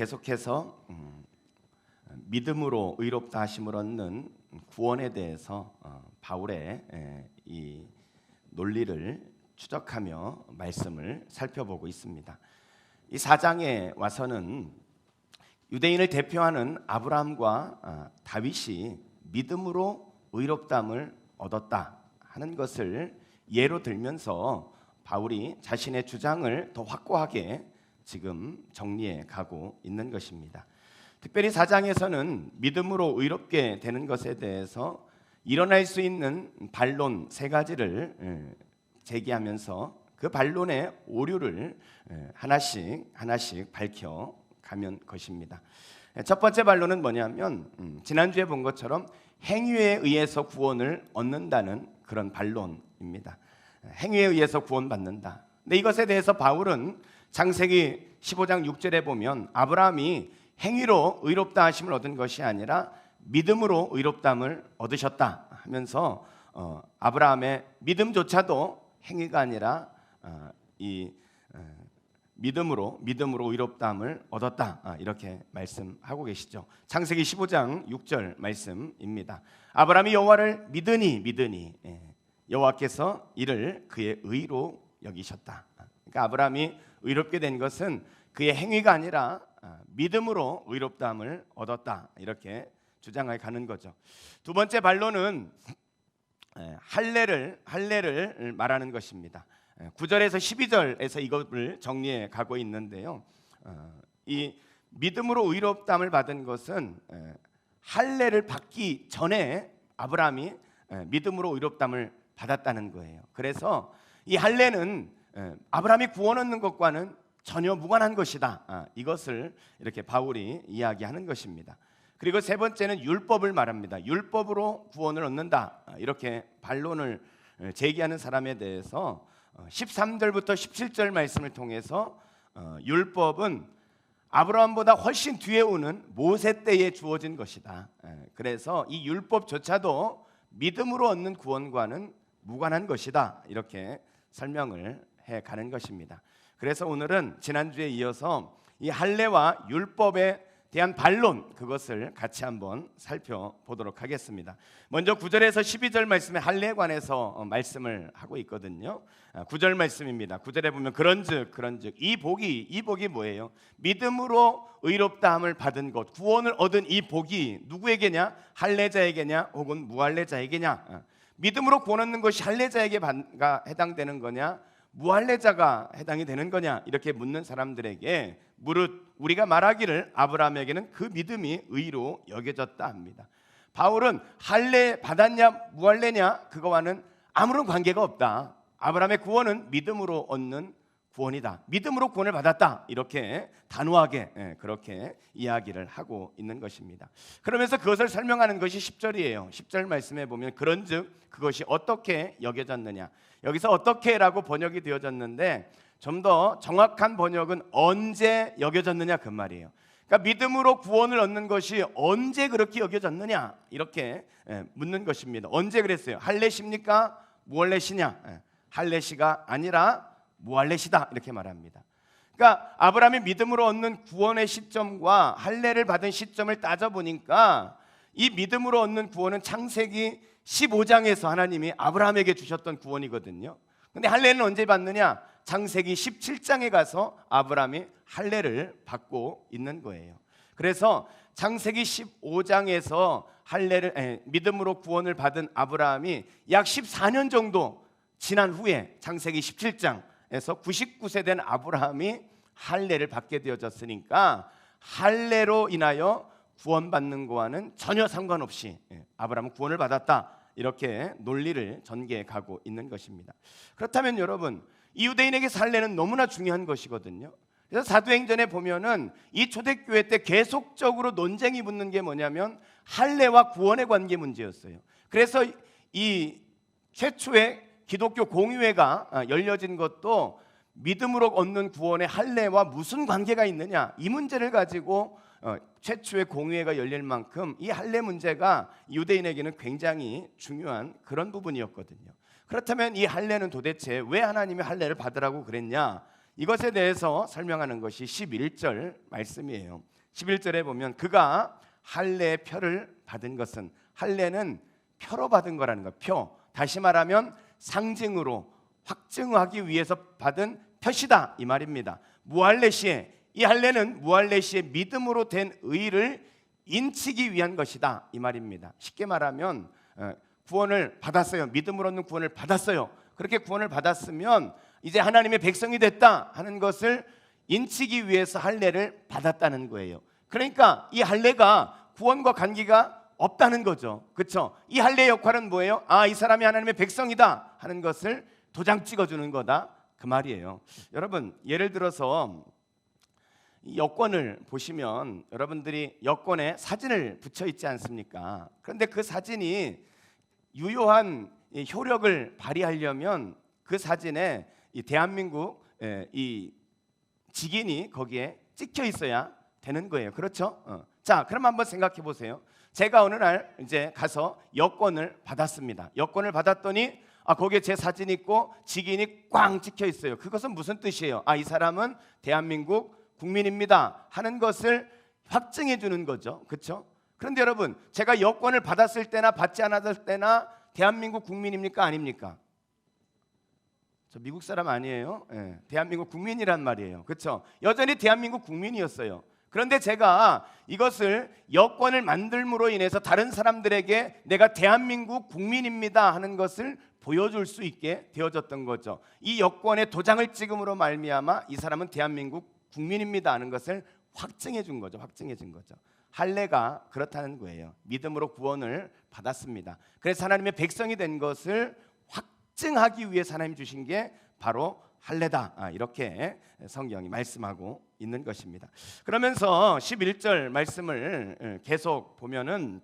계속해서 믿음으로 의롭다 하심을 얻는 구원에 대해서 바울의 이 논리를 추적하며 말씀을 살펴보고 있습니다. 이 4장에 와서는 유대인을 대표하는 아브라함과 다윗이 믿음으로 의롭다함을 얻었다 하는 것을 예로 들면서 바울이 자신의 주장을 더 확고하게 지금 정리해 가고 있는 것입니다. 특별히 4장에서는 믿음으로 의롭게 되는 것에 대해서 일어날 수 있는 반론 3가지를 제기하면서 그 반론의 오류를 하나씩 밝혀가면 것입니다. 첫 번째 반론은 뭐냐면 지난주에 본 것처럼 행위에 의해서 구원을 얻는다는 그런 반론입니다. 행위에 의해서 구원받는다. 근데 이것에 대해서 바울은 창세기 15장 6절에 보면 아브라함이 행위로 의롭다 하심을 얻은 것이 아니라 믿음으로 의롭다함을 얻으셨다 하면서 아브라함의 믿음조차도 행위가 아니라 믿음으로 의롭다함을 얻었다 이렇게 말씀하고 계시죠. 창세기 15장 6절 말씀입니다. 아브라함이 여호와를 믿으니 여호와께서 이를 그의 의로 여기셨다. 그러니까 아브라함이 의롭게 된 것은 그의 행위가 아니라 믿음으로 의롭다함을 얻었다 이렇게 주장해 가는 거죠. 두 번째 반론은 할례를 말하는 것입니다. 9절에서 12절에서 이것을 정리해 가고 있는데요. 이 믿음으로 의롭다함을 받은 것은 할례를 받기 전에 아브라함이 믿음으로 의롭다함을 받았다는 거예요. 그래서 이 할례는 아브라함이 구원 얻는 것과는 전혀 무관한 것이다. 이것을 이렇게 바울이 이야기하는 것입니다. 그리고 세 번째는 율법을 말합니다. 율법으로 구원을 얻는다. 이렇게 반론을 제기하는 사람에 대해서 13절부터 17절 말씀을 통해서 율법은 아브라함보다 훨씬 뒤에 오는 모세 때에 주어진 것이다. 그래서 이 율법조차도 믿음으로 얻는 구원과는 무관한 것이다. 이렇게 설명을 해 가는 것입니다. 그래서 오늘은 지난주에 이어서 이 할례와 율법에 대한 반론 그것을 같이 한번 살펴보도록 하겠습니다. 먼저 9절에서 12절 말씀에 할례에 관해서 말씀을 하고 있거든요. 9절 말씀입니다. 9절에 보면 그런즉 이 복이 뭐예요? 믿음으로 의롭다함을 받은 것, 구원을 얻은 이 복이 누구에게냐? 할례자에게냐 혹은 무할례자에게냐? 믿음으로 구원 얻는 것이 할례자에게 해당되는 거냐? 무할례자가 해당이 되는 거냐? 이렇게 묻는 사람들에게 무릇 우리가 말하기를 아브라함에게는 그 믿음이 의로 여겨졌다 합니다. 바울은 할례 받았냐 무할례냐 그거와는 아무런 관계가 없다. 아브라함의 구원은 믿음으로 얻는 구원이다. 믿음으로 구원을 받았다. 이렇게 단호하게 그렇게 이야기를 하고 있는 것입니다. 그러면서 그것을 설명하는 것이 10절이에요. 10절 말씀에 보면 그런즉 그것이 어떻게 여겨졌느냐. 여기서 어떻게라고 번역이 되어졌는데 좀 더 정확한 번역은 언제 여겨졌느냐 그 말이에요. 그러니까 믿음으로 구원을 얻는 것이 언제 그렇게 여겨졌느냐 이렇게 묻는 것입니다. 언제 그랬어요? 할례시입니까? 무할례시냐? 할례시가 아니라 무할례시다 이렇게 말합니다. 그러니까 아브라함이 믿음으로 얻는 구원의 시점과 할례를 받은 시점을 따져보니까 이 믿음으로 얻는 구원은 창세기 15장에서 하나님이 아브라함에게 주셨던 구원이거든요. 근데 할례는 언제 받느냐? 창세기 17장에 가서 아브라함이 할례를 받고 있는 거예요. 그래서 창세기 15장에서 믿음으로 구원을 받은 아브라함이 약 14년 정도 지난 후에 창세기 17장에서 99세 된 아브라함이 할례를 받게 되어졌으니까 할례로 인하여 구원받는 거와는 전혀 상관없이 아브라함은 구원을 받았다. 이렇게 논리를 전개해 가고 있는 것입니다. 그렇다면 여러분, 이 유대인에게 할례는 너무나 중요한 것이거든요. 그래서 사도행전에 보면은 이 초대교회 때 계속적으로 논쟁이 붙는 게 뭐냐면 할례와 구원의 관계 문제였어요. 그래서 이 최초의 기독교 공의회가 열려진 것도 믿음으로 얻는 구원의 할례와 무슨 관계가 있느냐 이 문제를 가지고 최초의 공의회가 열릴 만큼 이 할례 문제가 유대인에게는 굉장히 중요한 그런 부분이었거든요. 그렇다면 이 할례는 도대체 왜 하나님이 할례를 받으라고 그랬냐? 이것에 대해서 설명하는 것이 11절 말씀이에요. 11절에 보면 그가 할례의 표를 받은 것은, 할례는 표로 받은 거라는 거. 표, 다시 말하면 상징으로 확증하기 위해서 받은 표시다 이 말입니다. 무할례시에, 이 할례는 무할례시의 믿음으로 된 의를 인치기 위한 것이다 이 말입니다. 쉽게 말하면 구원을 받았어요. 믿음으로는 구원을 받았어요. 그렇게 구원을 받았으면 이제 하나님의 백성이 됐다 하는 것을 인치기 위해서 할례를 받았다는 거예요. 그러니까 이 할례가 구원과 관계가 없다는 거죠. 그렇죠? 이 할례의 역할은 뭐예요? 이 사람이 하나님의 백성이다 하는 것을 도장 찍어주는 거다 그 말이에요. 여러분, 예를 들어서 이 여권을 보시면 여러분들이 여권에 사진을 붙여 있지 않습니까? 그런데 그 사진이 유효한 효력을 발휘하려면 그 사진에 이 대한민국 이 직인이 거기에 찍혀 있어야 되는 거예요. 그렇죠? 자, 그럼 한번 생각해 보세요. 제가 어느 날 이제 가서 여권을 받았습니다. 여권을 받았더니 거기에 제 사진이 있고 직인이 꽝 찍혀 있어요. 그것은 무슨 뜻이에요? 이 사람은 대한민국 국민입니다 하는 것을 확증해 주는 거죠. 그렇죠? 그런데 여러분, 제가 여권을 받았을 때나 받지 않았을 때나 대한민국 국민입니까? 아닙니까? 저 미국 사람 아니에요. 대한민국 국민이란 말이에요. 그렇죠? 여전히 대한민국 국민이었어요. 그런데 제가 이것을 여권을 만들므로 인해서 다른 사람들에게 내가 대한민국 국민입니다 하는 것을 보여줄 수 있게 되어졌던 거죠. 이 여권에 도장을 찍음으로 말미암아 이 사람은 대한민국 국민입니다 하는 것을 확증해 준 거죠. 확증해 준 거죠. 할례가 그렇다는 거예요. 믿음으로 구원을 받았습니다. 그래서 하나님의 백성이 된 것을 확증하기 위해 하나님 주신 게 바로 할례다. 이렇게 성경이 말씀하고 있는 것입니다. 그러면서 11절 말씀을 계속 보면은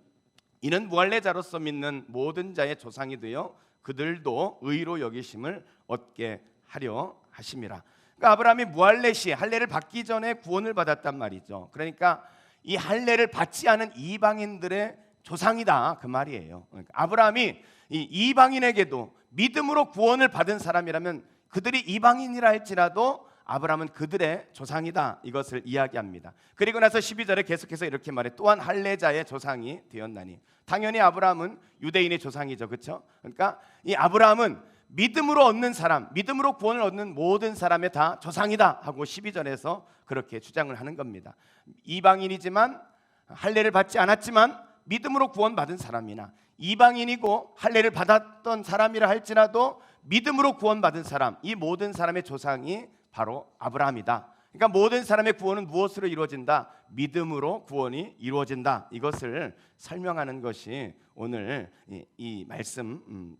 이는 무할례자로서 믿는 모든 자의 조상이 되어 그들도 의로 여기심을 얻게 하려 하심이라. 그러니까 아브라함이 무할례시, 할례를 받기 전에 구원을 받았단 말이죠. 그러니까 이 할례를 받지 않은 이방인들의 조상이다 그 말이에요. 그러니까 아브라함이 이 이방인에게도 믿음으로 구원을 받은 사람이라면 그들이 이방인이라 할지라도 아브라함은 그들의 조상이다 이것을 이야기합니다. 그리고 나서 12절에 계속해서 이렇게 말해, 또한 할례자의 조상이 되었나니. 당연히 아브라함은 유대인의 조상이죠. 그렇죠? 그러니까 이 아브라함은 믿음으로 얻는 사람, 믿음으로 구원을 얻는 모든 사람의 다 조상이다 하고 12절에서 그렇게 주장을 하는 겁니다. 이방인이지만 할례를 받지 않았지만 믿음으로 구원받은 사람이나 이방인이고 할례를 받았던 사람이라 할지라도 믿음으로 구원받은 사람, 이 모든 사람의 조상이 바로 아브라함이다. 그러니까 모든 사람의 구원은 무엇으로 이루어진다? 믿음으로 구원이 이루어진다. 이것을 설명하는 것이 오늘 이 말씀이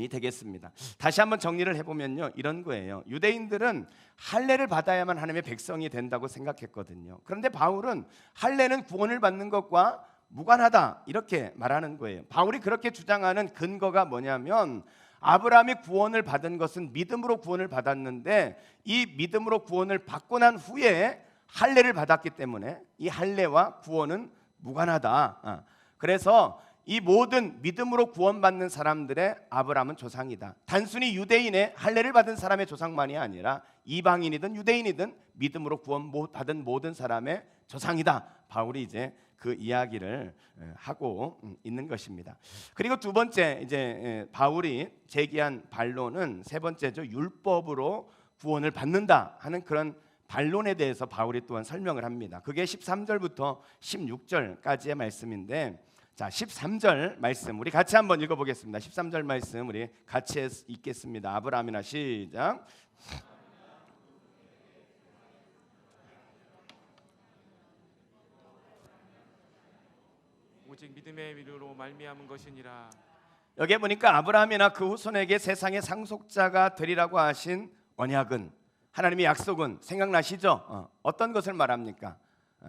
되겠습니다. 다시 한번 정리를 해보면요, 이런 거예요. 유대인들은 할례를 받아야만 하나님의 백성이 된다고 생각했거든요. 그런데 바울은 할례는 구원을 받는 것과 무관하다 이렇게 말하는 거예요. 바울이 그렇게 주장하는 근거가 뭐냐면 아브라함이 구원을 받은 것은 믿음으로 구원을 받았는데 이 믿음으로 구원을 받고 난 후에 할례를 받았기 때문에 이 할례와 구원은 무관하다. 그래서 이 모든 믿음으로 구원받는 사람들의 아브라함은 조상이다. 단순히 유대인의 할례를 받은 사람의 조상만이 아니라 이방인이든 유대인이든 믿음으로 구원받은 모든 사람의 조상이다. 바울이 이제 그 이야기를 하고 있는 것입니다. 그리고 두 번째 이제 바울이 제기한 반론은 세 번째죠. 율법으로 구원을 받는다 하는 그런 반론에 대해서 바울이 또한 설명을 합니다. 그게 13절부터 16절까지의 말씀인데, 자 13절 말씀 우리 같이 한번 읽어보겠습니다. 13절 말씀 우리 같이 읽겠습니다. 아브라함이나 시작. 오직 믿음의 이르로 말미암은 것이니라. 여기 보니까 아브라함이나 그 후손에게 세상의 상속자가 되리라고 하신 언약은, 하나님의 약속은 생각나시죠? 어떤 것을 말합니까?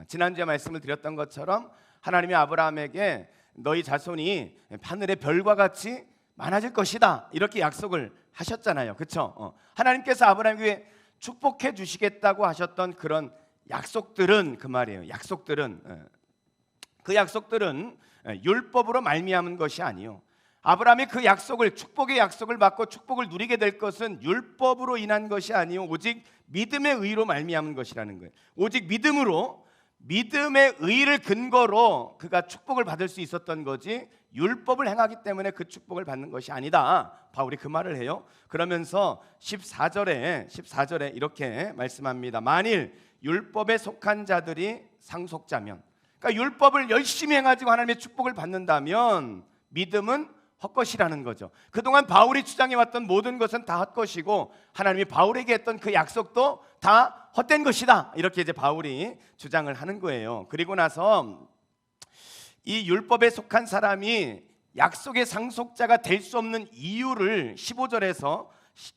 지난주에 말씀을 드렸던 것처럼 하나님이 아브라함에게 너희 자손이 하늘의 별과 같이 많아질 것이다 이렇게 약속을 하셨잖아요. 그렇죠? 하나님께서 아브라함에게 축복해 주시겠다고 하셨던 그런 약속들은 그 말이에요. 약속들은 그 약속들은 율법으로 말미암은 것이 아니요, 아브라함이 그 약속을, 축복의 약속을 받고 축복을 누리게 될 것은 율법으로 인한 것이 아니요 오직 믿음의 의로 말미암은 것이라는 거예요. 오직 믿음으로, 믿음의 의를 근거로 그가 축복을 받을 수 있었던 거지, 율법을 행하기 때문에 그 축복을 받는 것이 아니다. 바울이 그 말을 해요. 그러면서 14절에 이렇게 말씀합니다. 만일 율법에 속한 자들이 상속자면, 그러니까 율법을 열심히 행하지고 하나님의 축복을 받는다면 믿음은 헛것이라는 거죠. 그동안 바울이 주장해왔던 모든 것은 다 헛것이고 하나님이 바울에게 했던 그 약속도 다 헛된 것이다. 이렇게 이제 바울이 주장을 하는 거예요. 그리고 나서 이 율법에 속한 사람이 약속의 상속자가 될 수 없는 이유를 15절에서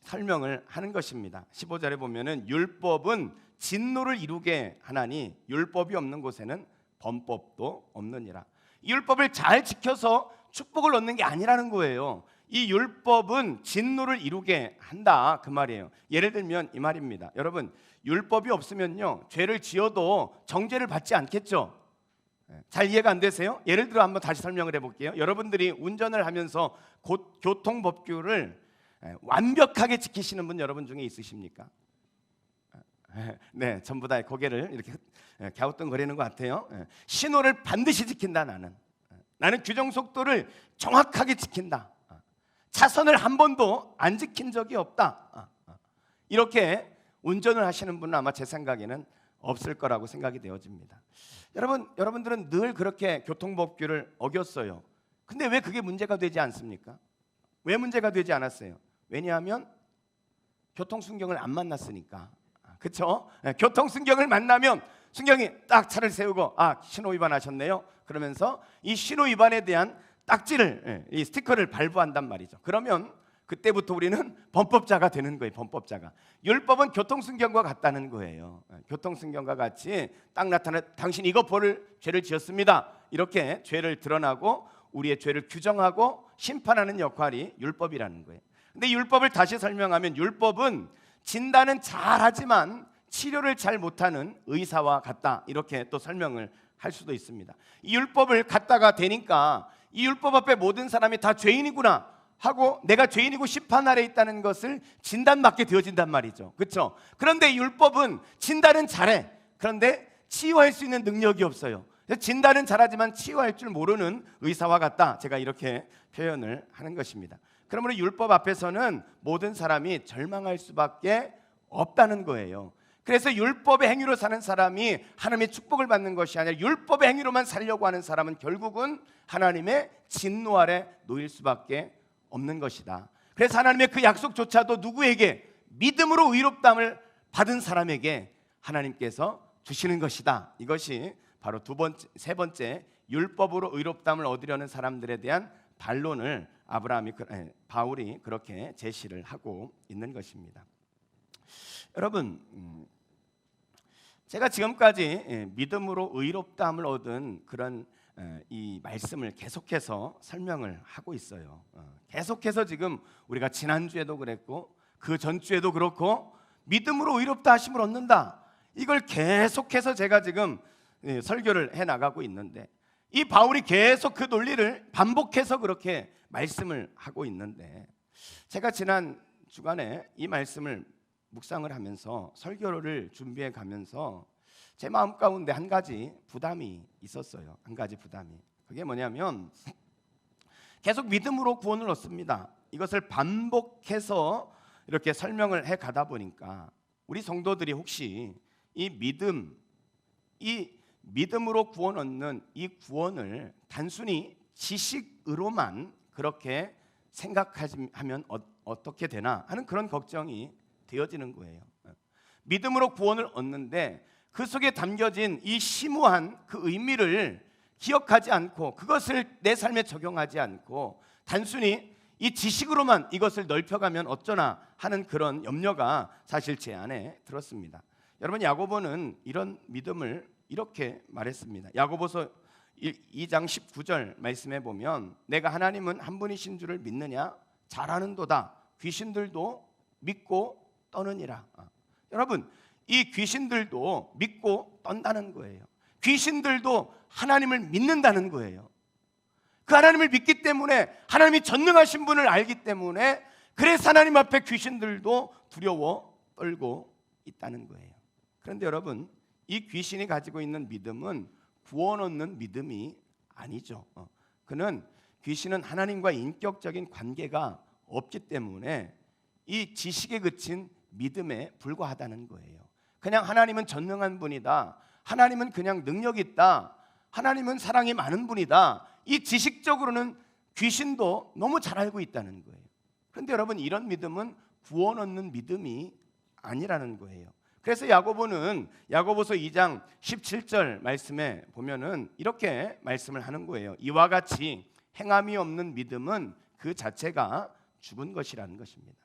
설명을 하는 것입니다. 15절에 보면은 율법은 진노를 이루게 하나니 율법이 없는 곳에는 범법도 없느니라. 이 율법을 잘 지켜서 축복을 얻는 게 아니라는 거예요. 이 율법은 진노를 이루게 한다, 그 말이에요. 예를 들면 이 말입니다. 여러분, 율법이 없으면요 죄를 지어도 정죄를 받지 않겠죠. 잘 이해가 안 되세요? 예를 들어 한번 다시 설명을 해볼게요. 여러분들이 운전을 하면서 교통법규를 완벽하게 지키시는 분 여러분 중에 있으십니까? 네, 전부 다 고개를 이렇게 갸우뚱거리는 것 같아요. 신호를 반드시 지킨다. 나는 규정 속도를 정확하게 지킨다. 차선을 한 번도 안 지킨 적이 없다. 이렇게 운전을 하시는 분은 아마 제 생각에는 없을 거라고 생각이 되어집니다. 여러분들은 늘 그렇게 교통법규를 어겼어요. 근데 왜 그게 문제가 되지 않습니까? 왜 문제가 되지 않았어요? 왜냐하면 교통순경을 안 만났으니까. 그렇죠? 교통순경을 만나면 순경이 딱 차를 세우고 신호 위반하셨네요. 그러면서 이 신호 위반에 대한 딱지를, 이 스티커를 발부한단 말이죠. 그러면 그때부터 우리는 범법자가 되는 거예요. 범법자가. 율법은 교통순경과 같다는 거예요. 교통순경과 같이 딱 나타나 당신 이거 벌을 죄를 지었습니다. 이렇게 죄를 드러나고 우리의 죄를 규정하고 심판하는 역할이 율법이라는 거예요. 근데 율법을 다시 설명하면 율법은 진단은 잘하지만 치료를 잘 못하는 의사와 같다. 이렇게 또 설명을 할 수도 있습니다. 이 율법을 갖다가 대니까 이 율법 앞에 모든 사람이 다 죄인이구나 하고 내가 죄인이고 심판 아래 있다는 것을 진단받게 되어진단 말이죠. 그렇죠? 그런데 율법은 진단은 잘해. 그런데 치유할 수 있는 능력이 없어요. 진단은 잘하지만 치유할 줄 모르는 의사와 같다. 제가 이렇게 표현을 하는 것입니다. 그러므로 율법 앞에서는 모든 사람이 절망할 수밖에 없다는 거예요. 그래서 율법의 행위로 사는 사람이 하나님의 축복을 받는 것이 아니라 율법의 행위로만 살려고 하는 사람은 결국은 하나님의 진노 아래 놓일 수밖에 없는 것이다. 그래서 하나님의 그 약속조차도 누구에게? 믿음으로 의롭다함을 받은 사람에게 하나님께서 주시는 것이다. 이것이 바로 세 번째 율법으로 의롭다함을 얻으려는 사람들에 대한 반론을 바울이 그렇게 제시를 하고 있는 것입니다. 여러분, 제가 지금까지 믿음으로 의롭다함을 얻은 그런 이 말씀을 계속해서 설명을 하고 있어요. 계속해서 지금 우리가 지난주에도 그랬고 그 전주에도 그렇고 믿음으로 의롭다 하심을 얻는다. 이걸 계속해서 제가 지금 설교를 해나가고 있는데 이 바울이 계속 그 논리를 반복해서 그렇게 말씀을 하고 있는데 제가 지난 주간에 이 말씀을 묵상을 하면서 설교를 준비해 가면서 제 마음 가운데 한 가지 부담이 있었어요. 한 가지 부담이. 그게 뭐냐면 계속 믿음으로 구원을 얻습니다. 이것을 반복해서 이렇게 설명을 해 가다 보니까 우리 성도들이 혹시 이 믿음으로 구원 얻는 이 구원을 단순히 지식으로만 그렇게 생각하면 어떻게 되나 하는 그런 걱정이 되어지는 거예요. 믿음으로 구원을 얻는데 그 속에 담겨진 이 심오한 그 의미를 기억하지 않고 그것을 내 삶에 적용하지 않고 단순히 이 지식으로만 이것을 넓혀가면 어쩌나 하는 그런 염려가 사실 제 안에 들었습니다. 여러분, 야고보는 이런 믿음을 이렇게 말했습니다. 야고보서 2장 19절 말씀해 보면 내가 하나님은 한 분이신 줄을 믿느냐? 잘 아는도다. 귀신들도 믿고 떠느니라. 여러분, 이 귀신들도 믿고 떤다는 거예요. 귀신들도 하나님을 믿는다는 거예요. 그 하나님을 믿기 때문에, 하나님이 전능하신 분을 알기 때문에, 그래서 하나님 앞에 귀신들도 두려워 떨고 있다는 거예요. 그런데 여러분, 이 귀신이 가지고 있는 믿음은 구원 얻는 믿음이 아니죠. 귀신은 하나님과 인격적인 관계가 없기 때문에 이 지식에 그친 믿음에 불과하다는 거예요. 그냥 하나님은 전능한 분이다, 하나님은 그냥 능력이 있다, 하나님은 사랑이 많은 분이다, 이 지식적으로는 귀신도 너무 잘 알고 있다는 거예요. 그런데 여러분, 이런 믿음은 구원 얻는 믿음이 아니라는 거예요. 그래서 야고보는 야고보서 2장 17절 말씀에 보면은 이렇게 말씀을 하는 거예요. 이와 같이 행함이 없는 믿음은 그 자체가 죽은 것이라는 것입니다.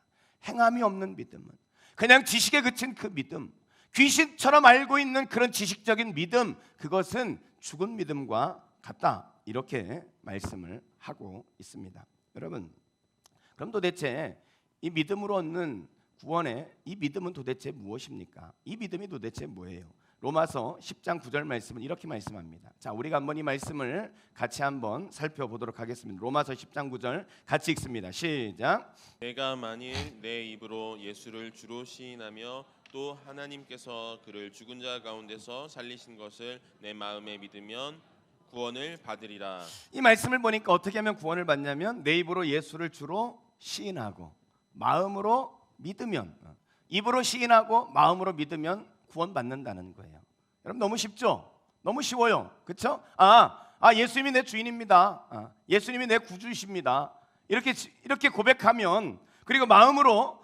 행함이 없는 믿음은, 그냥 지식에 그친 그 믿음, 귀신처럼 알고 있는 그런 지식적인 믿음, 그것은 죽은 믿음과 같다, 이렇게 말씀을 하고 있습니다. 여러분, 그럼 도대체 이 믿음으로 얻는 구원의 이 믿음은 도대체 무엇입니까? 이 믿음이 도대체 뭐예요? 로마서 10장 9절 말씀은 이렇게 말씀합니다. 자, 우리가 한번 이 말씀을 같이 한번 살펴보도록 하겠습니다. 로마서 10장 9절 같이 읽습니다. 시작. 내가 만일 내 입으로 예수를 주로 시인하며 또 하나님께서 그를 죽은 자 가운데서 살리신 것을 내 마음에 믿으면 구원을 받으리라. 이 말씀을 보니까 어떻게 하면 구원을 받냐면, 내 입으로 예수를 주로 시인하고 마음으로 믿으면, 입으로 시인하고 마음으로 믿으면 구원받는다는 거예요. 여러분, 너무 쉽죠? 너무 쉬워요. 그렇죠? 예수님이 내 주인입니다. 예수님이 내 구주이십니다. 이렇게 고백하면, 그리고 마음으로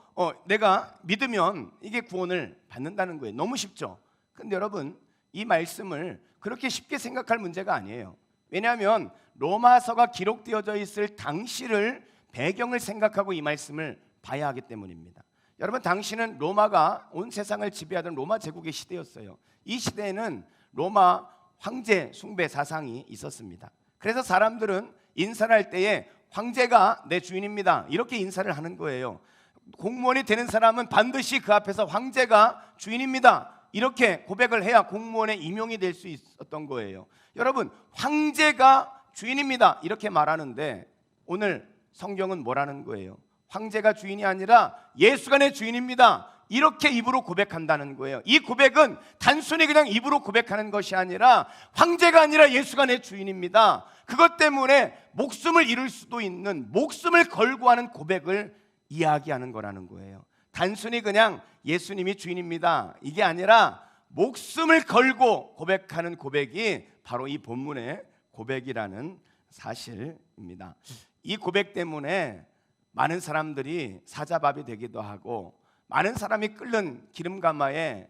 내가 믿으면 이게 구원을 받는다는 거예요. 너무 쉽죠? 근데 여러분, 이 말씀을 그렇게 쉽게 생각할 문제가 아니에요. 왜냐하면 로마서가 기록되어져 있을 당시를, 배경을 생각하고 이 말씀을 봐야 하기 때문입니다. 여러분, 당시는 로마가 온 세상을 지배하던 로마 제국의 시대였어요. 이 시대에는 로마 황제 숭배 사상이 있었습니다. 그래서 사람들은 인사를 할 때에 황제가 내 주인입니다, 이렇게 인사를 하는 거예요. 공무원이 되는 사람은 반드시 그 앞에서 황제가 주인입니다, 이렇게 고백을 해야 공무원의 임용이 될 수 있었던 거예요. 여러분, 황제가 주인입니다, 이렇게 말하는데 오늘 성경은 뭐라는 거예요? 황제가 주인이 아니라 예수가 내 주인입니다, 이렇게 입으로 고백한다는 거예요. 이 고백은 단순히 그냥 입으로 고백하는 것이 아니라, 황제가 아니라 예수가 내 주인입니다, 그것 때문에 목숨을 잃을 수도 있는, 목숨을 걸고 하는 고백을 이야기하는 거라는 거예요. 단순히 그냥 예수님이 주인입니다, 이게 아니라 목숨을 걸고 고백하는 고백이 바로 이 본문의 고백이라는 사실입니다. 이 고백 때문에 많은 사람들이 사자밥이 되기도 하고, 많은 사람이 끓는 기름가마에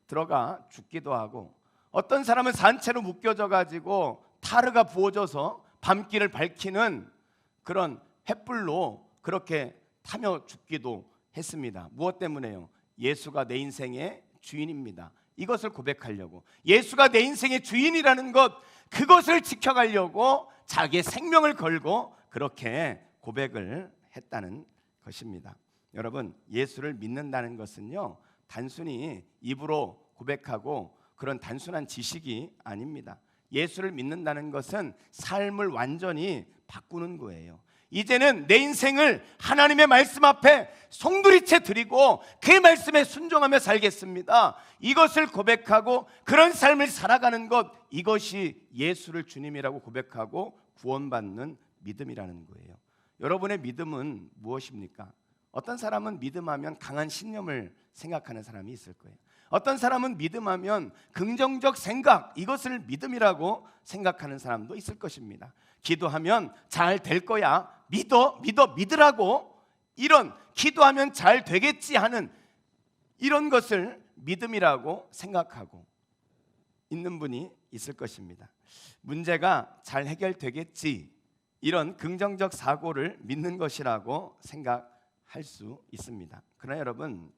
들어가 죽기도 하고, 어떤 사람은 산채로 묶여져 가지고 타르가 부어져서 밤길을 밝히는 그런 횃불로 그렇게 타며 죽기도 했습니다. 무엇 때문에요? 예수가 내 인생의 주인입니다, 이것을 고백하려고, 예수가 내 인생의 주인이라는 것, 그것을 지켜가려고 자기의 생명을 걸고 그렇게 고백을 했다는 것입니다. 여러분, 예수를 믿는다는 것은요, 단순히 입으로 고백하고 그런 단순한 지식이 아닙니다. 예수를 믿는다는 것은 삶을 완전히 바꾸는 거예요. 이제는 내 인생을 하나님의 말씀 앞에 송두리째 드리고 그 말씀에 순종하며 살겠습니다, 이것을 고백하고 그런 삶을 살아가는 것, 이것이 예수를 주님이라고 고백하고 구원받는 믿음이라는 거예요. 여러분의 믿음은 무엇입니까? 어떤 사람은 믿음하면 강한 신념을 생각하는 사람이 있을 거예요. 어떤 사람은 믿음하면 긍정적 생각, 이것을 믿음이라고 생각하는 사람도 있을 것입니다. 기도하면 잘 될 거야, 믿으라고, 이런 기도하면 잘 되겠지 하는 이런 것을 믿음이라고 생각하고 있는 분이 있을 것입니다. 문제가 잘 해결되겠지, 이런 긍정적 사고를 믿는 것이라고 생각할 수 있습니다. 그러나 여러분,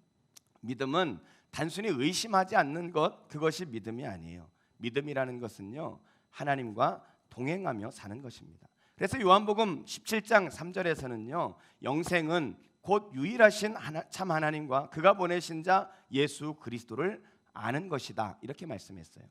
믿음은 단순히 의심하지 않는 것, 그것이 믿음이 아니에요. 믿음이라는 것은요, 하나님과 동행하며 사는 것입니다. 그래서 요한복음 17장 3절에서는요, 영생은 곧 유일하신 참 하나님과 그가 보내신 자 예수 그리스도를 아는 것이다, 이렇게 말씀했어요.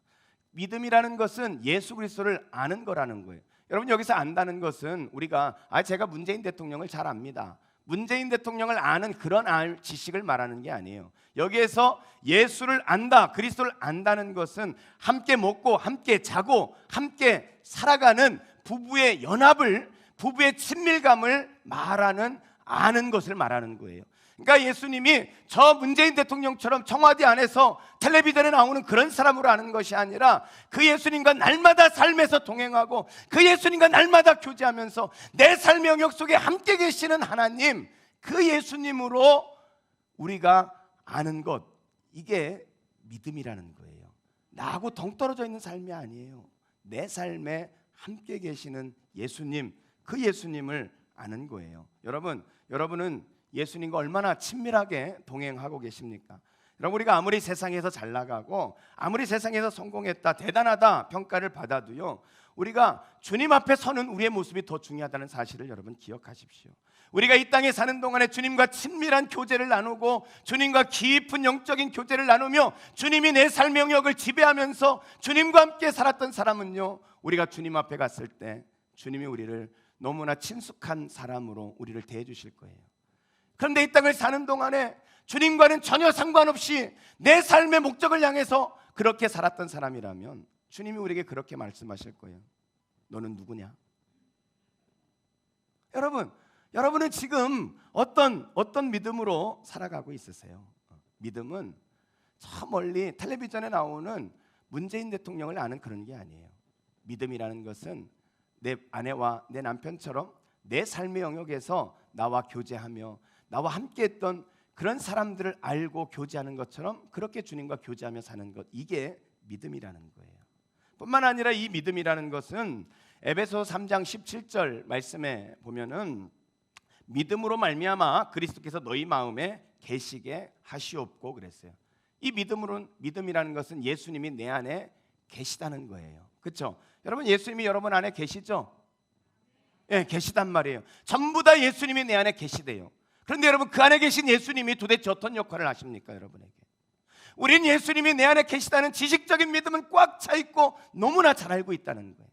믿음이라는 것은 예수 그리스도를 아는 거라는 거예요. 여러분 여기서 안다는 것은 우리가 제가 문재인 대통령을 잘 압니다. 문재인 대통령을 아는 그런 지식을 말하는 게 아니에요. 여기에서 예수를 안다, 그리스도를 안다는 것은 함께 먹고 함께 자고 함께 살아가는 부부의 연합을, 부부의 친밀감을 말하는, 아는 것을 말하는 거예요. 그러니까 예수님이 저 문재인 대통령처럼 청와대 안에서 텔레비전에 나오는 그런 사람으로 아는 것이 아니라 그 예수님과 날마다 삶에서 동행하고 그 예수님과 날마다 교제하면서 내 삶의 영역 속에 함께 계시는 하나님, 그 예수님으로 우리가 아는 것, 이게 믿음이라는 거예요. 나하고 동떨어져 있는 삶이 아니에요. 내 삶에 함께 계시는 예수님, 그 예수님을 아는 거예요. 여러분은 예수님과 얼마나 친밀하게 동행하고 계십니까? 여러분, 우리가 아무리 세상에서 잘 나가고 아무리 세상에서 성공했다, 대단하다 평가를 받아도요, 우리가 주님 앞에 서는 우리의 모습이 더 중요하다는 사실을 여러분 기억하십시오. 우리가 이 땅에 사는 동안에 주님과 친밀한 교제를 나누고 주님과 깊은 영적인 교제를 나누며 주님이 내 삶의 영역을 지배하면서 주님과 함께 살았던 사람은요, 우리가 주님 앞에 갔을 때 주님이 우리를 너무나 친숙한 사람으로 우리를 대해 주실 거예요. 그런데 이 땅을 사는 동안에 주님과는 전혀 상관없이 내 삶의 목적을 향해서 그렇게 살았던 사람이라면 주님이 우리에게 그렇게 말씀하실 거예요. 너는 누구냐? 여러분은 지금 어떤 믿음으로 살아가고 있으세요? 믿음은 저 멀리 텔레비전에 나오는 문재인 대통령을 아는 그런 게 아니에요. 믿음이라는 것은 내 아내와 내 남편처럼 내 삶의 영역에서 나와 교제하며 나와 함께했던 그런 사람들을 알고 교제하는 것처럼 그렇게 주님과 교제하며 사는 것, 이게 믿음이라는 거예요. 뿐만 아니라 이 믿음이라는 것은 에베소 3장 17절 말씀에 보면은 믿음으로 말미암아 그리스도께서 너희 마음에 계시게 하시옵고 그랬어요. 이 믿음이라는 것은 예수님이 내 안에 계시다는 거예요. 그렇죠? 여러분, 예수님이 여러분 안에 계시죠? 예, 계시단 말이에요. 전부 다 예수님이 내 안에 계시대요. 그런데 여러분, 그 안에 계신 예수님이 도대체 어떤 역할을 하십니까? 여러분에게 우린 예수님이 내 안에 계시다는 지식적인 믿음은 꽉 차 있고 너무나 잘 알고 있다는 거예요.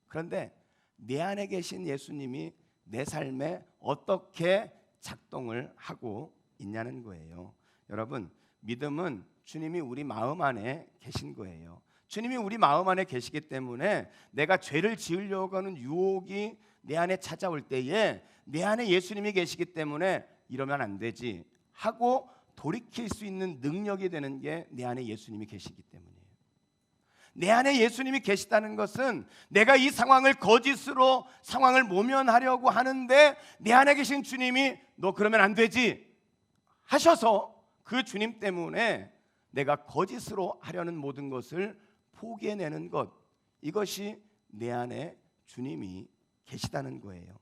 그런데 내 안에 계신 예수님이 내 삶에 어떻게 작동을 하고 있냐는 거예요. 여러분, 믿음은 주님이 우리 마음 안에 계신 거예요. 주님이 우리 마음 안에 계시기 때문에 내가 죄를 지으려고 하는 유혹이 내 안에 찾아올 때에 내 안에 예수님이 계시기 때문에 이러면 안 되지 하고 돌이킬 수 있는 능력이 되는 게 내 안에 예수님이 계시기 때문이에요. 내 안에 예수님이 계시다는 것은 내가 이 상황을 거짓으로 상황을 모면하려고 하는데 내 안에 계신 주님이 너 그러면 안 되지 하셔서 그 주님 때문에 내가 거짓으로 하려는 모든 것을 포기해내는 것, 이것이 내 안에 주님이 계시다는 거예요.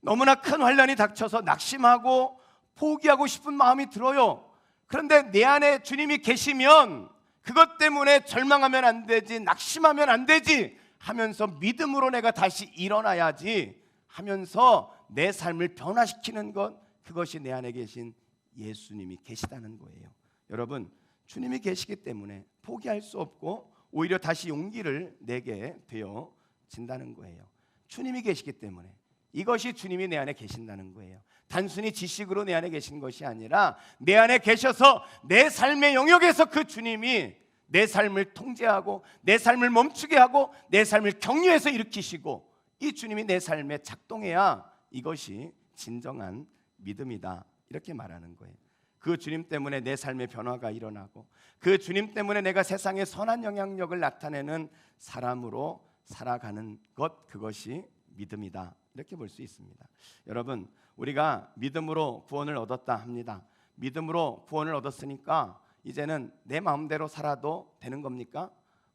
너무나 큰 환난이 닥쳐서 낙심하고 포기하고 싶은 마음이 들어요. 그런데 내 안에 주님이 계시면 그것 때문에 절망하면 안 되지, 낙심하면 안 되지 하면서 믿음으로 내가 다시 일어나야지 하면서 내 삶을 변화시키는 것, 그것이 내 안에 계신 예수님이 계시다는 거예요. 여러분, 주님이 계시기 때문에 포기할 수 없고 오히려 다시 용기를 내게 되어진다는 거예요. 주님이 계시기 때문에, 이것이 주님이 내 안에 계신다는 거예요. 단순히 지식으로 내 안에 계신 것이 아니라 내 안에 계셔서 내 삶의 영역에서 그 주님이 내 삶을 통제하고 내 삶을 멈추게 하고 내 삶을 격려해서 일으키시고 이 주님이 내 삶에 작동해야 이것이 진정한 믿음이다, 이렇게 말하는 거예요. 그 주님 때문에 내 삶의 변화가 일어나고 그 주님 때문에 내가 세상에 선한 영향력을 나타내는 사람으로 살아가는 것, 그것이 믿음이다, 이렇게 볼 수 있습니다. 여러분, 우리가 믿음으로 구원을 얻었다 합니다. 믿음으로 구원을 얻었으니까 이제는 내 마음대로 살아도 되는 겁니까?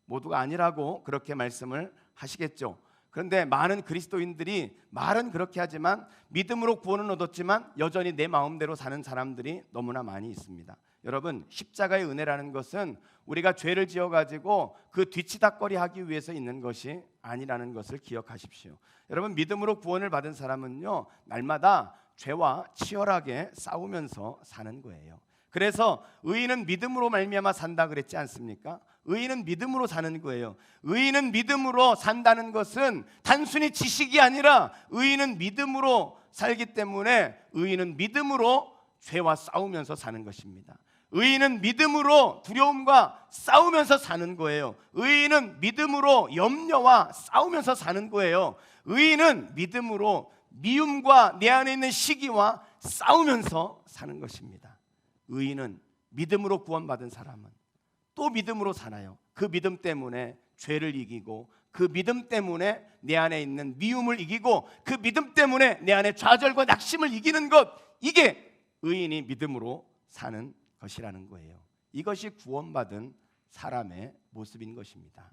모두가 아니라고 그렇게 말씀을 하시겠죠. 그런데 많은 그리스도인들이 말은 그렇게 하지만 믿음으로 구원을 얻었지만 여전히 내 마음대로 사는 사람들이 너무나 많이 있습니다. 여러분, 십자가의 은혜라는 것은 우리가 죄를 지어가지고 그 뒤치다꺼리 하기 위해서 있는 것이 아니라는 것을 기억하십시오. 여러분, 믿음으로 구원을 받은 사람은요, 날마다 죄와 치열하게 싸우면서 사는 거예요. 그래서 의인은 믿음으로 말미암아 산다 그랬지 않습니까? 의인은 믿음으로 사는 거예요. 의인은 믿음으로 산다는 것은 단순히 지식이 아니라 의인은 믿음으로 살기 때문에 의인은 믿음으로 죄와 싸우면서 사는 것입니다. 의인은 믿음으로 두려움과 싸우면서 사는 거예요. 의인은 믿음으로 염려와 싸우면서 사는 거예요. 의인은 믿음으로 미움과 내 안에 있는 시기와 싸우면서 사는 것입니다. 의인은 믿음으로 구원받은 사람은 또 믿음으로 사나요? 그 믿음 때문에 죄를 이기고, 그 믿음 때문에 내 안에 있는 미움을 이기고, 그 믿음 때문에 내 안에 좌절과 낙심을 이기는 것, 이게 의인이 믿음으로 사는 것이라는 거예요. 이것이 구원받은 사람의 모습인 것입니다.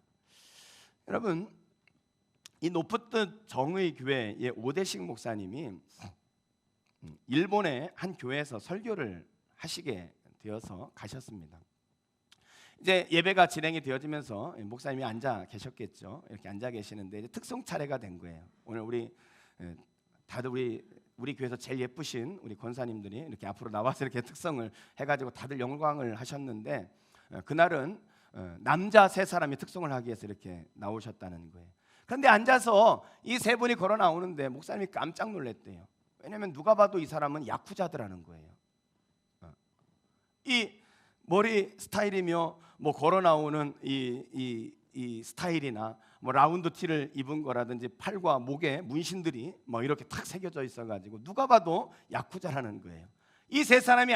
여러분, 이 노프트 정의 교회의 오대식 목사님이 일본의 한 교회에서 설교를 하시게 되어서 가셨습니다. 이제 예배가 진행이 되어지면서 목사님이 앉아 계셨겠죠. 이렇게 앉아 계시는데 이제 특송 차례가 된 거예요. 오늘 다들 우리 교회에서 제일 예쁘신 우리 권사님들이 이렇게 앞으로 나와서 이렇게 특성을 해가지고 다들 영광을 하셨는데, 그날은 남자 세 사람이 특송을 하기 위해서 이렇게 나오셨다는 거예요. 그런데 앉아서 이 세 분이 걸어 나오는데 목사님이 깜짝 놀랐대요. 왜냐하면 누가 봐도 이 사람은 야쿠자더라는 거예요. 이 머리 스타일이며 뭐 걸어 나오는 이 스타일이나 뭐 라운드 티를 입은 거라든지 팔과 목에 문신들이 뭐 이렇게 탁 새겨져 있어가지고 누가 봐도 야쿠자라는 거예요. 이 세 사람이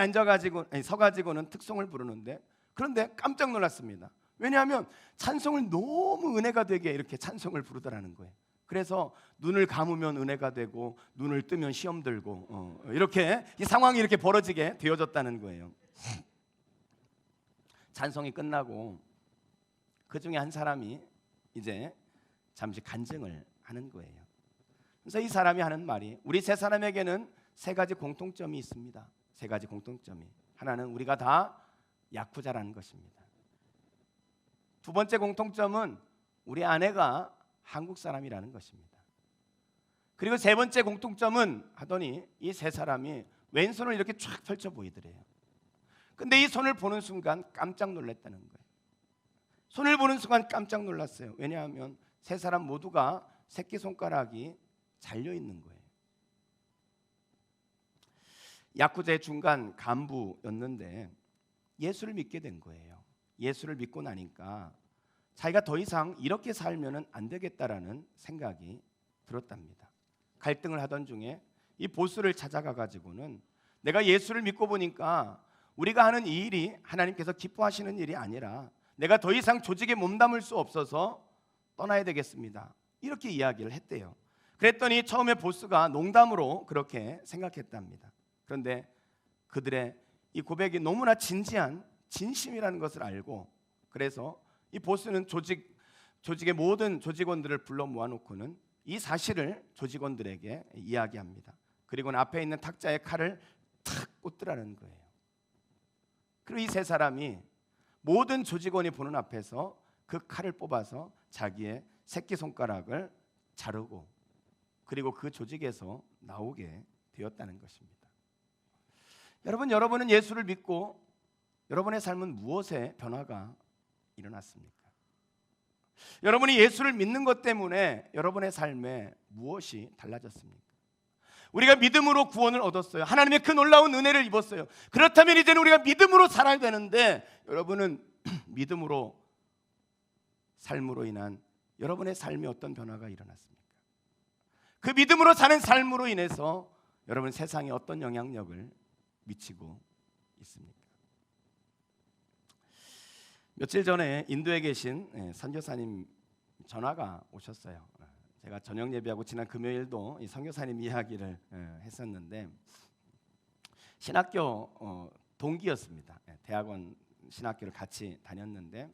서가지고는 특송을 부르는데, 그런데 깜짝 놀랐습니다. 왜냐하면 찬송을 너무 은혜가 되게 이렇게 찬송을 부르더라는 거예요. 그래서 눈을 감으면 은혜가 되고 눈을 뜨면 시험 들고 이렇게 이 상황이 이렇게 벌어지게 되어졌다는 거예요. 찬송이 끝나고 그 중에 한 사람이 이제 잠시 간증을 하는 거예요. 그래서 이 사람이 하는 말이, 우리 세 사람에게는 세 가지 공통점이 있습니다. 세 가지 공통점이. 하나는 우리가 다 야쿠자라는 것입니다. 두 번째 공통점은 우리 아내가 한국 사람이라는 것입니다. 그리고 세 번째 공통점은 하더니 이 세 사람이 왼손을 이렇게 쫙 펼쳐 보이더래요. 근데 이 손을 보는 순간 깜짝 놀랐다는 거예요. 손을 보는 순간 깜짝 놀랐어요. 왜냐하면 세 사람 모두가 새끼손가락이 잘려 있는 거예요. 야쿠자의 중간 간부였는데 예수를 믿게 된 거예요. 예수를 믿고 나니까 자기가 더 이상 이렇게 살면은 안 되겠다라는 생각이 들었답니다. 갈등을 하던 중에 이 보스를 찾아가 가지고는 내가 예수를 믿고 보니까 우리가 하는 이 일이 하나님께서 기뻐하시는 일이 아니라 내가 더 이상 조직에 몸담을 수 없어서 떠나야 되겠습니다. 이렇게 이야기를 했대요. 그랬더니 처음에 보스가 농담으로 그렇게 생각했답니다. 그런데 그들의 이 고백이 너무나 진지한 진심이라는 것을 알고, 그래서 이 보스는 조직의 모든 조직원들을 불러 모아놓고는 이 사실을 조직원들에게 이야기합니다. 그리고는 앞에 있는 탁자에 칼을 탁 꽂더라는 거예요. 그리고 이 세 사람이 모든 조직원이 보는 앞에서 그 칼을 뽑아서 자기의 새끼손가락을 자르고, 그리고 그 조직에서 나오게 되었다는 것입니다. 여러분은 예수를 믿고 여러분의 삶은 무엇에 변화가 일어났습니까? 여러분이 예수를 믿는 것 때문에 여러분의 삶에 무엇이 달라졌습니까? 우리가 믿음으로 구원을 얻었어요. 하나님의 그 놀라운 은혜를 입었어요. 그렇다면 이제는 우리가 믿음으로 살아야 되는데, 여러분은 믿음으로 삶으로 인한 여러분의 삶에 어떤 변화가 일어났습니까? 그 믿음으로 사는 삶으로 인해서 여러분 세상에 어떤 영향력을 미치고 있습니까? 며칠 전에 인도에 계신 선교사님 전화가 오셨어요. 제가 저녁 예배하고 지난 금요일도 이 선교사님 이야기를 했었는데, 신학교 동기였습니다. 대학원 신학교를 같이 다녔는데,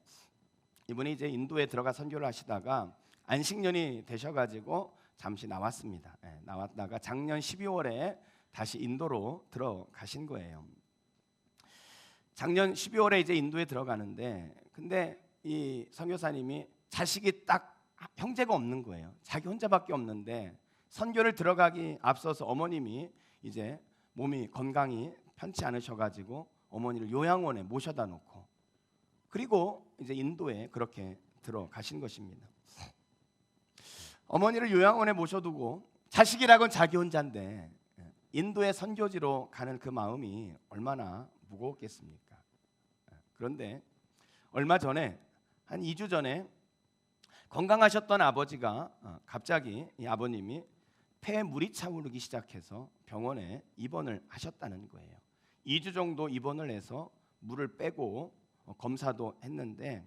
이분이 이제 인도에 들어가 선교를 하시다가 안식년이 되셔가지고 잠시 나왔습니다. 나왔다가 작년 12월에 다시 인도로 들어가신 거예요. 작년 12월에 이제 인도에 들어가는데, 근데 이 선교사님이 자식이 딱 형제가 없는 거예요. 자기 혼자밖에 없는데 선교를 들어가기 앞서서 어머님이 이제 몸이 건강이 편치 않으셔가지고 어머니를 요양원에 모셔다 놓고 그리고 이제 인도에 그렇게 들어가신 것입니다. 어머니를 요양원에 모셔두고 자식이라곤 자기 혼자인데 인도의 선교지로 가는 그 마음이 얼마나 무거웠겠습니까? 그런데 얼마 전에 한 2주 전에 건강하셨던 아버지가 갑자기 이 아버님이 폐에 물이 차오르기 시작해서 병원에 입원을 하셨다는 거예요. 2주 정도 입원을 해서 물을 빼고 검사도 했는데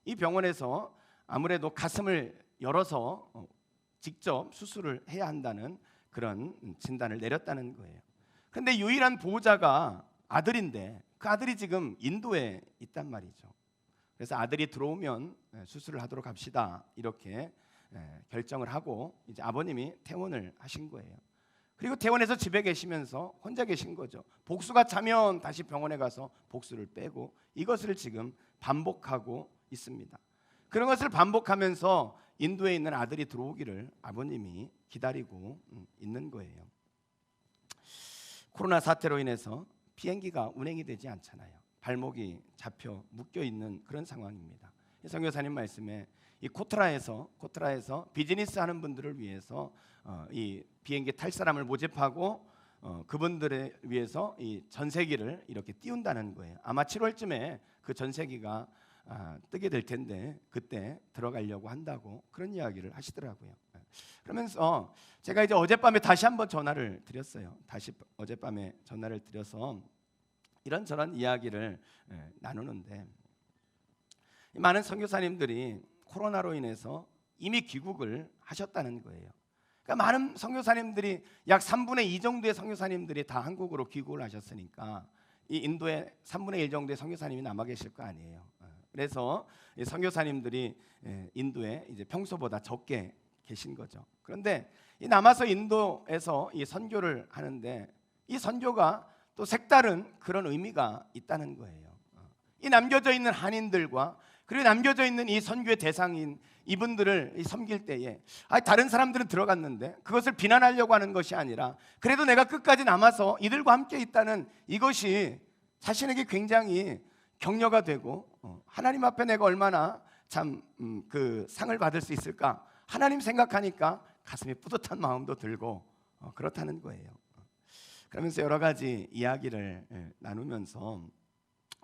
이 병원에서 아무래도 가슴을 열어서 직접 수술을 해야 한다는 그런 진단을 내렸다는 거예요. 그런데 유일한 보호자가 아들인데 그 아들이 지금 인도에 있단 말이죠. 그래서 아들이 들어오면 수술을 하도록 합시다 이렇게 결정을 하고 이제 아버님이 퇴원을 하신 거예요. 그리고 퇴원해서 집에 계시면서 혼자 계신 거죠. 복수가 차면 다시 병원에 가서 복수를 빼고 이것을 지금 반복하고 있습니다. 그런 것을 반복하면서 인도에 있는 아들이 들어오기를 아버님이 기다리고 있는 거예요. 코로나 사태로 인해서 비행기가 운행이 되지 않잖아요. 발목이 잡혀 묶여 있는 그런 상황입니다. 선교사님 말씀에 이 코트라에서 비즈니스 하는 분들을 위해서 이 비행기 탈 사람을 모집하고 그분들을 위해서 이 전세기를 이렇게 띄운다는 거예요. 아마 7월쯤에 그 전세기가 뜨게 될 텐데 그때 들어가려고 한다고 그런 이야기를 하시더라고요. 그러면서 제가 이제 어젯밤에 다시 한번 전화를 드렸어요. 어젯밤에 전화를 드려서 이런저런 이야기를 나누는데 많은 선교사님들이 코로나로 인해서 이미 귀국을 하셨다는 거예요. 그러니까 많은 선교사님들이 약 3분의 2 정도의 선교사님들이 다 한국으로 귀국을 하셨으니까 이 인도에 3분의 1 정도의 선교사님이 남아 계실 거 아니에요. 그래서 선교사님들이 인도에 이제 평소보다 적게 계신 거죠. 그런데 이 남아서 인도에서 이 선교를 하는데 이 선교가 또 색다른 그런 의미가 있다는 거예요. 이 남겨져 있는 한인들과 그리고 남겨져 있는 이 선교의 대상인 이분들을 섬길 때에 다른 사람들은 들어갔는데 그것을 비난하려고 하는 것이 아니라 그래도 내가 끝까지 남아서 이들과 함께 있다는 이것이 자신에게 굉장히 격려가 되고 하나님 앞에 내가 얼마나 참 그 상을 받을 수 있을까 하나님 생각하니까 가슴에 뿌듯한 마음도 들고 그렇다는 거예요. 그러면서 여러 가지 이야기를 나누면서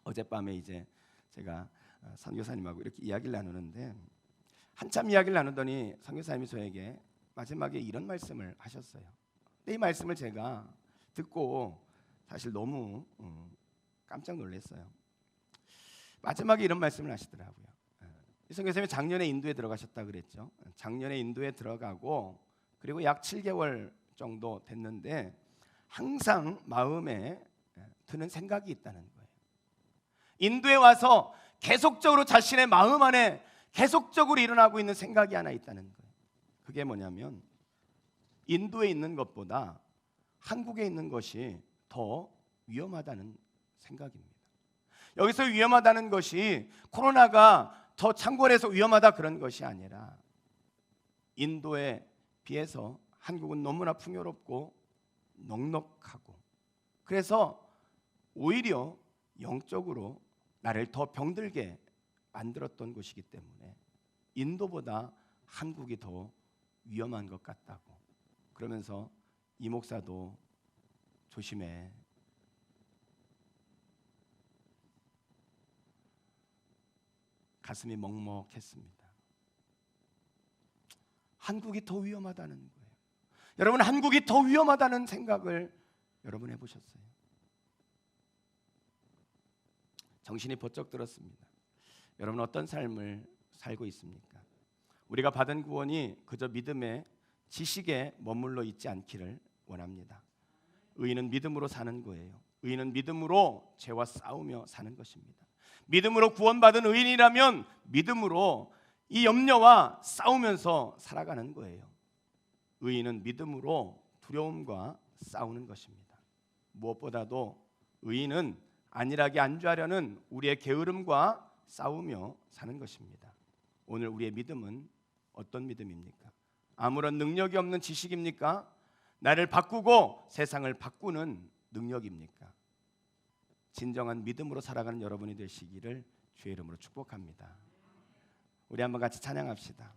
어젯밤에 이제 제가 선교사님하고 이렇게 이야기를 나누는데 한참 이야기를 나누더니 선교사님이 저에게 마지막에 이런 말씀을 하셨어요. 근데 이 말씀을 제가 듣고 사실 너무 깜짝 놀랐어요. 마지막에 이런 말씀을 하시더라고요. 이 선교사님이 작년에 인도에 들어가셨다 그랬죠. 작년에 인도에 들어가고 그리고 약 7개월 정도 됐는데 항상 마음에 드는 생각이 있다는 거예요. 인도에 와서 계속적으로 자신의 마음 안에 계속적으로 일어나고 있는 생각이 하나 있다는 거예요. 그게 뭐냐면 인도에 있는 것보다 한국에 있는 것이 더 위험하다는 생각입니다. 여기서 위험하다는 것이 코로나가 더 창궐해서 위험하다 그런 것이 아니라 인도에 비해서 한국은 너무나 풍요롭고 넉넉하고 그래서 오히려 영적으로 나를 더 병들게 만들었던 곳이기 때문에 인도보다 한국이 더 위험한 것 같다고 그러면서 이 목사도 조심해 가슴이 먹먹했습니다. 한국이 더 위험하다는 거예요. 여러분 한국이 더 위험하다는 생각을 여러분 해보셨어요? 정신이 번쩍 들었습니다. 여러분 어떤 삶을 살고 있습니까? 우리가 받은 구원이 그저 믿음의 지식에 머물러 있지 않기를 원합니다. 의인은 믿음으로 사는 거예요. 의인은 믿음으로 죄와 싸우며 사는 것입니다. 믿음으로 구원받은 의인이라면 믿음으로 이 염려와 싸우면서 살아가는 거예요. 의인은 믿음으로 두려움과 싸우는 것입니다. 무엇보다도 의인은 안일하게 안주하려는 우리의 게으름과 싸우며 사는 것입니다. 오늘 우리의 믿음은 어떤 믿음입니까? 아무런 능력이 없는 지식입니까? 나를 바꾸고 세상을 바꾸는 능력입니까? 진정한 믿음으로 살아가는 여러분이 되시기를 주의 이름으로 축복합니다. 우리 한번 같이 찬양합시다.